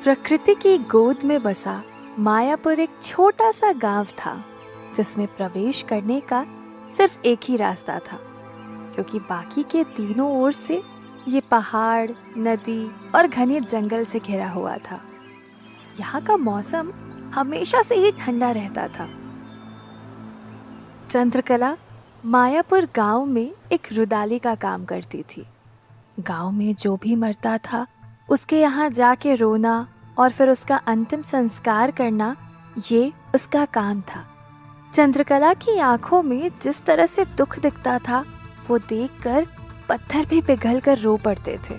प्रकृति की गोद में बसा मायापुर एक छोटा सा गांव था जिसमें प्रवेश करने का सिर्फ एक ही रास्ता था, क्योंकि बाकी के तीनों ओर से ये पहाड़, नदी और घने जंगल से घिरा हुआ था। यहाँ का मौसम हमेशा से ही ठंडा रहता था। चंद्रकला मायापुर गांव में एक रुदाली का काम करती थी। गांव में जो भी मरता था उसके यहाँ जाके रोना और फिर उसका अंतिम संस्कार करना, ये उसका काम था। चंद्रकला की आंखों में जिस तरह से दुख दिखता था, वो देखकर पत्थर भी पिघल कर रो पड़ते थे।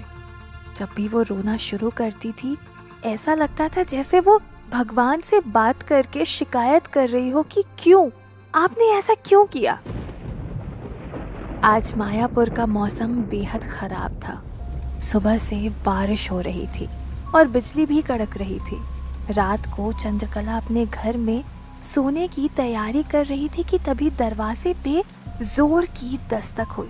जब भी वो रोना शुरू करती थी, ऐसा लगता था जैसे वो भगवान से बात करके शिकायत कर रही हो कि क्यों, आपने ऐसा क्यों किया। आज मायापुर का मौसम बेहद खराब था। सुबह से बारिश हो रही थी और बिजली भी कड़क रही थी। रात को चंद्रकला अपने घर में सोने की तैयारी कर रही थी कि तभी दरवाजे पे जोर की दस्तक हुई।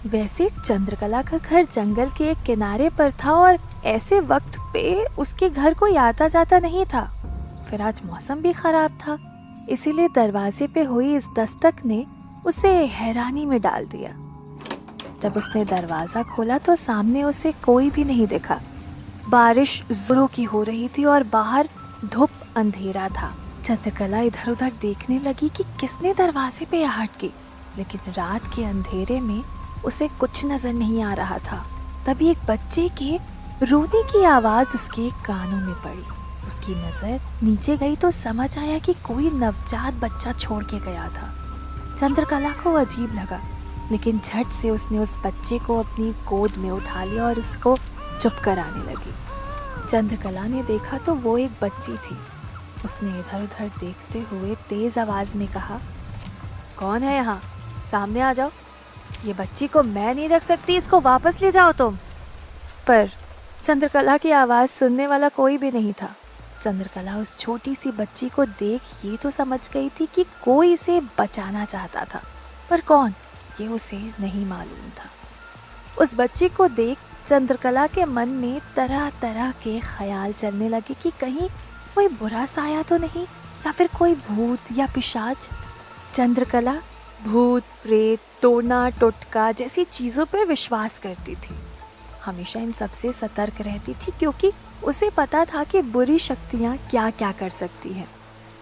वैसे चंद्रकला का घर जंगल के एक किनारे पर था और ऐसे वक्त पे उसके घर कोई आता जाता नहीं था। फिर आज मौसम भी खराब था, इसीलिए दरवाजे पे हुई इस दस्तक ने उसे हैरानी में डाल दिया। जब उसने दरवाजा खोला तो सामने उसे कोई भी नहीं दिखा। बारिश जोरों की हो रही थी और बाहर धूप अंधेरा था। चंद्रकला इधर उधर देखने लगी कि किसने दरवाजे पे आहट की, लेकिन रात के अंधेरे में उसे कुछ नजर नहीं आ रहा था। तभी एक बच्चे के रोने की आवाज उसके कानों में पड़ी। उसकी नजर नीचे गई तो समझ आया कि कोई नवजात बच्चा छोड़ के गया था। चंद्रकला को अजीब लगा, लेकिन झट से उसने उस बच्चे को अपनी गोद में उठा लिया और उसको चुप कराने लगी। चंद्रकला ने देखा तो वो एक बच्ची थी। उसने इधर उधर देखते हुए तेज आवाज में कहा, कौन है यहाँ? सामने आ जाओ। ये बच्ची को मैं नहीं रख सकती, इसको वापस ले जाओ तुम। पर चंद्रकला की आवाज सुनने वाला कोई भी नहीं था। चंद्रकला उस छोटी सी बच्ची को देख ये तो समझ गई थी कि कोई इसे बचाना चाहता था, पर कौन, ये उसे नहीं मालूम था। उस बच्ची को देख चंद्रकला के मन में तरह तरह के ख्याल चलने लगे कि कहीं कोई बुरा साया तो नहीं, या फिर कोई भूत या पिशाच। चंद्रकला भूत, प्रेत, टोना टोटका जैसी चीजों पर विश्वास करती थी। हमेशा इन सबसे सतर्क रहती थी, क्योंकि उसे पता था कि बुरी शक्तियाँ क्या क्या कर सकती हैं।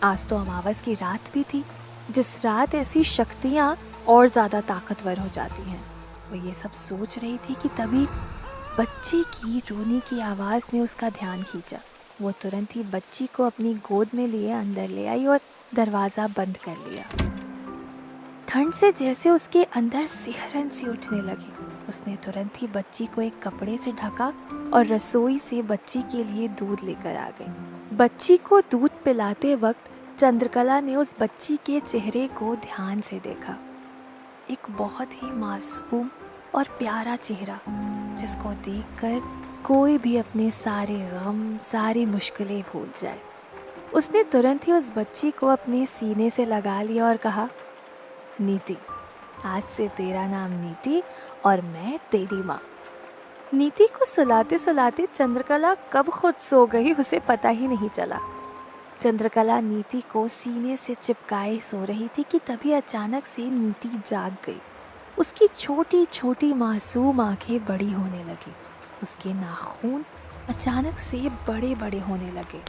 आज तो अमावस की रात भी थी, जिस रात ऐसी शक्तियाँ और ज़्यादा ताकतवर हो जाती हैं। वो ये सब सोच रही थी कि तभी बच्ची की रोने की आवाज़ ने उसका ध्यान खींचा। वो तुरंत ही बच्ची को अपनी गोद में लिए अंदर ले आई और दरवाज़ा बंद कर लिया। ठंड से जैसे उसके अंदर सिहरन सी उठने लगी। उसने तुरंत ही बच्ची को एक कपड़े से ढका और रसोई से बच्ची के लिए दूध लेकर आ गई। बच्ची को दूध पिलाते वक्त चंद्रकला ने उस बच्ची के चेहरे को ध्यान से देखा। एक बहुत ही मासूम और प्यारा चेहरा, जिसको देखकर कोई भी अपने सारे गम, सारी मुश्किलें भूल जाए। उसने तुरंत ही उस बच्ची को अपने सीने से लगा लिया और कहा, नीति, आज से तेरा नाम नीति और मैं तेरी माँ। नीति को सुलाते सुलाते चंद्रकला कब खुद सो गई उसे पता ही नहीं चला। चंद्रकला नीति को सीने से चिपकाए सो रही थी कि तभी अचानक से नीति जाग गई। उसकी छोटी छोटी मासूम आंखें बड़ी होने लगी। उसके नाखून अचानक से बड़े बड़े होने लगे।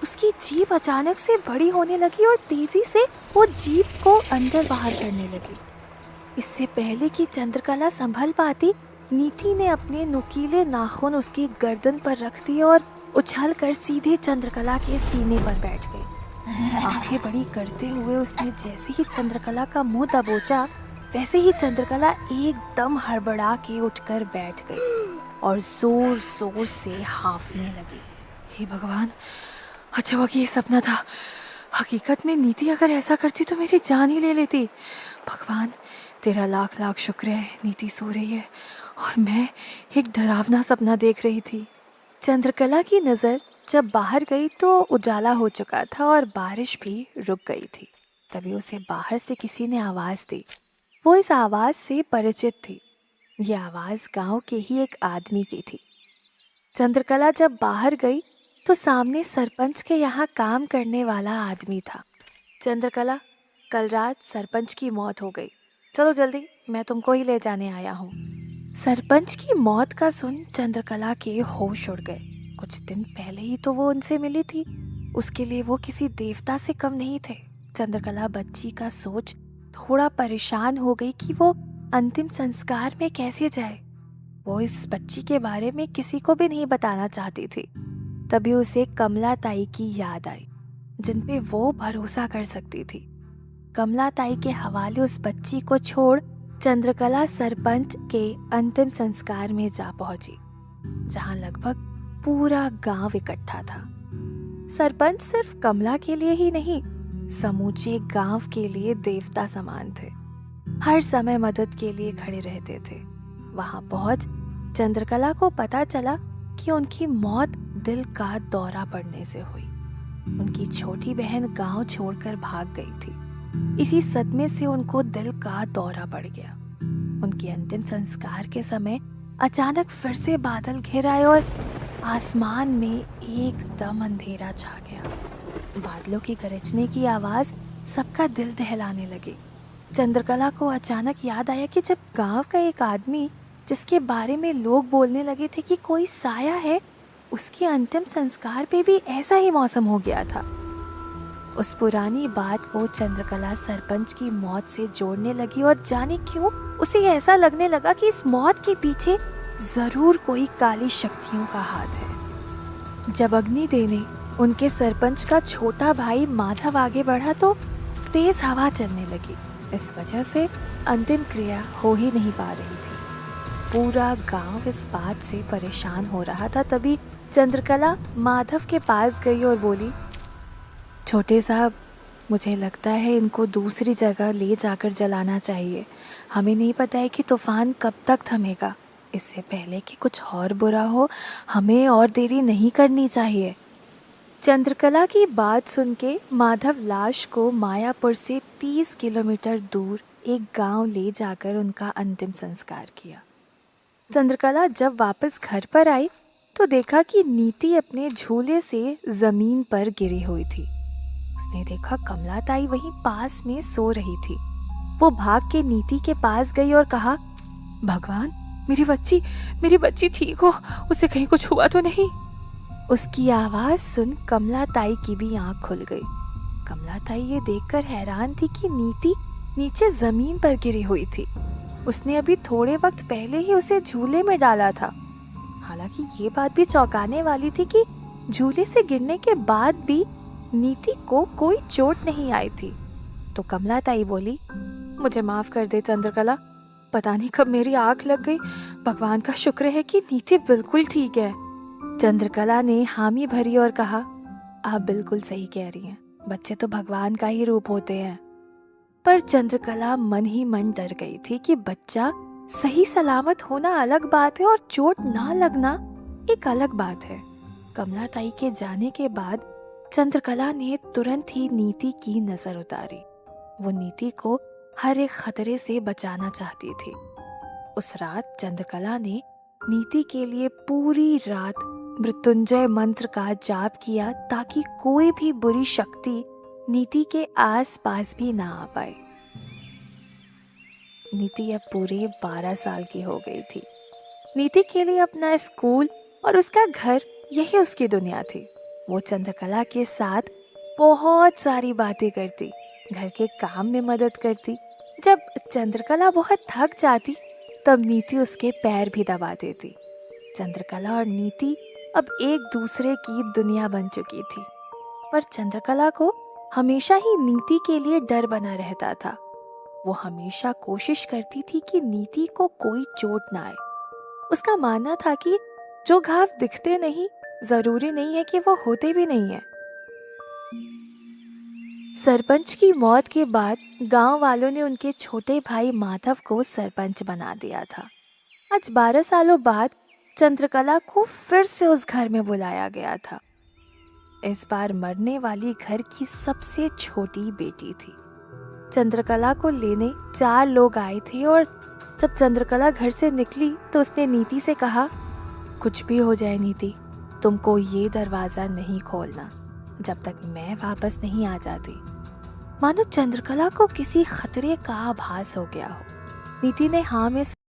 उसकी जीभ अचानक से बड़ी होने लगी और तेजी से वो जीभ को अंदर बाहर करने लगी। इससे पहले कि चंद्रकला संभल पाती, नीति ने अपने नुकीले नाखून उसकी गर्दन पर रख दिए और उछल कर सीधे चंद्रकला के सीने पर बैठ गई। आंखें बड़ी करते हुए उसने जैसे ही चंद्रकला का मुंह दबोचा, वैसे ही चंद्रकला एकदम हड़बड़ा के उठकर बैठ गई और जोर जोर से हांफने लगी। हे भगवान, अच्छा हुआ कि ये सपना था। हकीकत में नीति अगर ऐसा करती तो मेरी जान ही ले लेती। भगवान, तेरा लाख लाख शुक्र है, नीति सो रही है और मैं एक डरावना सपना देख रही थी। चंद्रकला की नज़र जब बाहर गई तो उजाला हो चुका था और बारिश भी रुक गई थी। तभी उसे बाहर से किसी ने आवाज़ दी। वो इस आवाज़ से परिचित थी। ये आवाज़ गांव के ही एक आदमी की थी। चंद्रकला जब बाहर गई तो सामने सरपंच के यहाँ काम करने वाला आदमी था। चंद्रकला, कल रात सरपंच की मौत हो गई, चलो जल्दी, मैं तुमको ही ले जाने आया हूँ। सरपंच की मौत का सुन चंद्रकला के होश उड़ गए। कुछ दिन पहले ही तो वो उनसे मिली थी, उसके लिए वो किसी देवता से कम नहीं थे। चंद्रकला बच्ची का सोच थोड़ा परेशान हो गई कि वो अंतिम संस्कार में कैसे जाए। वो इस बच्ची के बारे में किसी को भी नहीं बताना चाहती थी। तभी उसे कमला ताई की याद आई, जिन पे वो भरोसा कर सकती थी। कमला ताई के हवाले उस बच्ची को छोड़ चंद्रकला सरपंच के अंतिम संस्कार में जा पहुंची, जहां लगभग पूरा गांव इकट्ठा था। सरपंच सिर्फ कमला के लिए ही नहीं, समूचे गांव के लिए देवता समान थे। हर समय मदद के लिए खड़े रहते थे। वहां पहुंच चंद्रकला को पता चला कि उनकी मौत दिल का दौरा पड़ने से हुई। उनकी छोटी बहन गांव छोड़कर भाग गई थी। इसी सदमे से उनको दिल का दौरा पड़ गया। उनके अंतिम संस्कार के समय अचानक फिर से बादल घिर आए और आसमान में एकदम अंधेरा छा गया। बादलों की गरजने की आवाज सबका दिल दहलाने लगी। चंद्रकला को अचानक याद आया कि जब गांव का एक आदमी, जिसके बारे में लोग बोलने लगे थे कि कोई साया है, उसके अंतिम संस्कार पे भी ऐसा ही मौसम हो गया था। उस पुरानी बात को चंद्रकला सरपंच की मौत से जोड़ने लगी और जाने क्यों उसे ऐसा लगने लगा कि इस मौत के पीछे जरूर कोई काली शक्तियों का हाथ है। जब अग्नि देने उनके सरपंच का छोटा भाई माधव आगे बढ़ा तो तेज हवा चलने लगी। इस वजह से अंतिम क्रिया हो ही नहीं पा रही थी। पूरा गांव इस बात से परेशान हो रहा था। तभी चंद्रकला माधव के पास गई और बोली, छोटे साहब, मुझे लगता है इनको दूसरी जगह ले जाकर जलाना चाहिए। हमें नहीं पता है कि तूफान कब तक थमेगा। इससे पहले कि कुछ और बुरा हो, हमें और देरी नहीं करनी चाहिए। चंद्रकला की बात सुन के माधव लाश को मायापुर से 30 किलोमीटर दूर एक गांव ले जाकर उनका अंतिम संस्कार किया। चंद्रकला जब वापस घर पर आई तो देखा कि नीति अपने झूले से जमीन पर गिरी हुई थी। उसने देखा कमला ताई वहीं पास में सो रही थी। वो भाग के नीति के पास गई और कहा, भगवान, मेरी बच्ची ठीक हो, उसे कहीं कुछ हुआ तो नहीं। उसकी आवाज सुन कमला ताई की भी आंख खुल गई। कमला ताई ये देखकर हैरान थी कि नीति नीचे जमीन पर गिरी हुई थी। उसने अभी थोड़े वक्त पहले ही उसे झूले में डाला था। हालांकि ये बात भी चौंकाने वाली थी कि झूले से गिरने के बाद भी नीति को कोई चोट नहीं आई थी। तो कमला ताई बोली, मुझे माफ कर दे चंद्रकला, पता नहीं कब मेरी आंख लग गई। भगवान का शुक्र है कि नीति बिल्कुल ठीक है। चंद्रकला ने हामी भरी और कहा, आप बिल्कुल सही कह रही हैं, बच्चे तो भगवान का ही रूप होते हैं। पर चंद्रकला मन ही मन डर गई थी कि बच्चा सही सलामत होना अलग बात है और चोट ना लगना एक अलग बात है। कमला ताई के जाने के बाद चंद्रकला ने तुरंत ही नीति की नजर उतारी। वो नीति को हर एक खतरे से बचाना चाहती थी। उस रात चंद्रकला ने नीति के लिए पूरी रात मृत्युंजय मंत्र का जाप किया ताकि कोई भी बुरी शक्ति नीति के आसपास भी ना आ पाए। नीति अब पूरे 12 साल की हो गई थी। नीति के लिए अपना स्कूल और उसका घर यही उसकी दुनिया थी। वो चंद्रकला के साथ बहुत सारी बातें करती, घर के काम में मदद करती। जब चंद्रकला बहुत थक जाती तब नीति उसके पैर भी दबा देती। चंद्रकला और नीति अब एक दूसरे की दुनिया बन चुकी थी। पर चंद्रकला को हमेशा ही नीति के लिए डर बना रहता था। वो हमेशा कोशिश करती थी कि नीति को कोई चोट ना आए। उसका मानना था कि जो घाव दिखते नहीं, जरूरी नहीं है कि वो होते भी नहीं है। सरपंच की मौत के बाद गांव वालों ने उनके छोटे भाई माधव को सरपंच बना दिया था। आज 12 सालों बाद चंद्रकला को फिर से उस घर में बुलाया गया था। इस बार मरने वाली घर की सबसे छोटी बेटी थी। चंद्रकला को लेने 4 लोग आए थे और जब चंद्रकला घर से निकली तो उसने नीति से कहा, कुछ भी हो जाए नीति, तुमको ये दरवाजा नहीं खोलना जब तक मैं वापस नहीं आ जाती। मानो चंद्रकला को किसी खतरे का आभास हो गया हो। नीति ने हाँ में